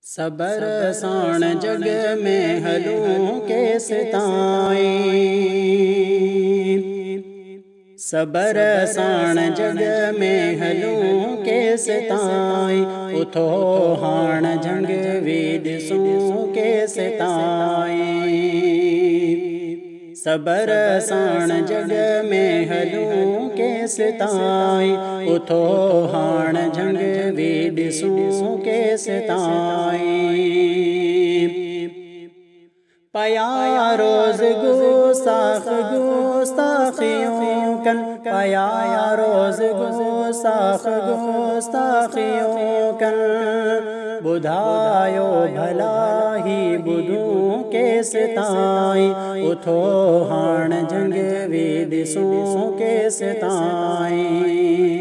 सबर साण जग में हलूं कैसे ताईं। सबर साण जग में हलूं कैसे ताईं। उथो हाण जंग वी ॾिसूं कैसे ताईं। सबर साण जग में हलूं कैसे ताईं। उथो हाण जंग वी ॾिसूं कैसे ताईं। पया रोज़ गुस्ताखियों कन। पया रोज़ गुस्ताखियों कन। बुधायो भला ही बुधूं कैसे ताईं। उथो हाण जंग वी ॾिसूं कैसे ताईं।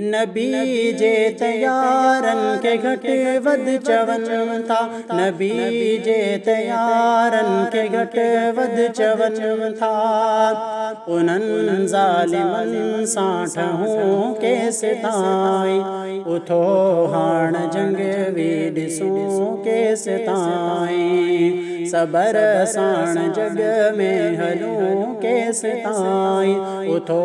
नबी जे तयारन के घट वध चवन था। नबी जे तयारन के घट वध चवन था। उन्हनि ज़ालिमन सां ठहूं कैसे ताईं। उथो हाण जंग वी ॾिसूं कैसे ताईं। सबर साण जग में हलूं कैसे ताईं। उथो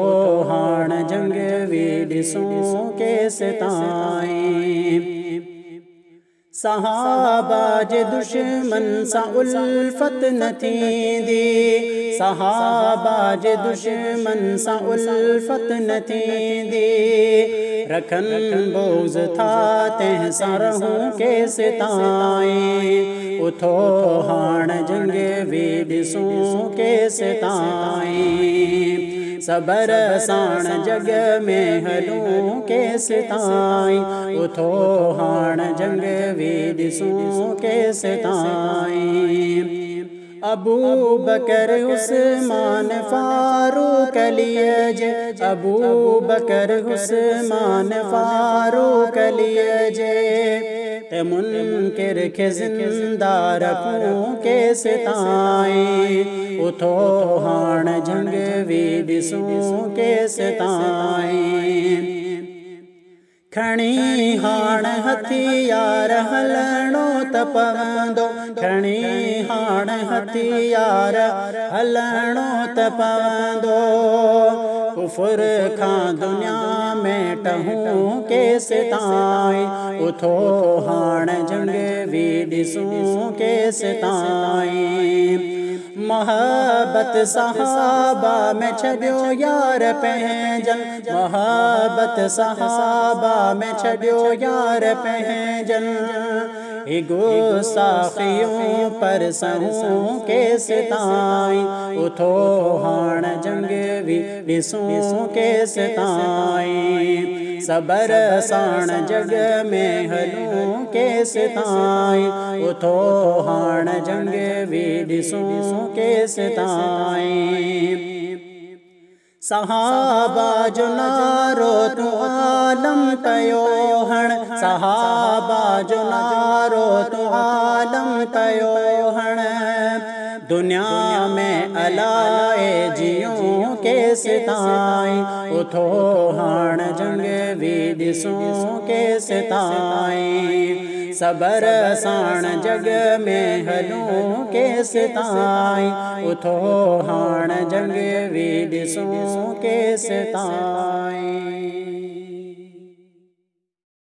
हाण जंग वी ॾिसूं कैसे ताईं। सहाबा जे दुश्मन सां उल्फत न थींदी। सहाबा जे दुश्मन सां उल्फत न थींदी। रखनि बोझ था तंहिं सां रहूं कैसे ताईं। उथो हाण जंग वी ॾिसूं कैसे ताईं। सबर साण जग में हलूं कैसे ताईं। उथो हाण जंग वी ॾिसूं कैसे ताईं। अबू बकर उस्मान फारूक अलीअ जे। अबू बकर उस्मान फारूक अलीअ जे। ते मुनकिर खे ज़िंदा रखूं कैसे ताईं। उथो हाण जंग वी ॾिसूं कैसे ताईं। खणी हाण हथियार हलणो त पवंदो। खणी हाण हथियार हलणो त पवंदो। कुफर खां दुनिया में टहूं कैसे ताईं। उथो हाण जंग वी ॾिसूं कैसे ताईं। मोहब्बत सहाबा में छॾियो यार पंहिंजन। मोहब्बत सहाबा में छॾियो यार पंहिंजन। गुस्ताखियों पर सहूं कैसे ताईं। उथो हाण जंग वी ॾिसूं कैसे ताईं। सबर साण जग में हलूं कैसे ताईं। उथो हाण जंग वी ॾिसूं कैसे ताईं। सहाबा जो नारो तू आलम कयो हण। सहाबा जो नारो तू आलम कयो हण। दुनिया में अलाए जियूं कैसे ताईं। उथो हाण जंग वी ॾिसूं कैसे ताईं। सबर साण जग में हलूं कैसे ताईं। उथो हाण जंग वी ॾिसूं कैसे ताईं।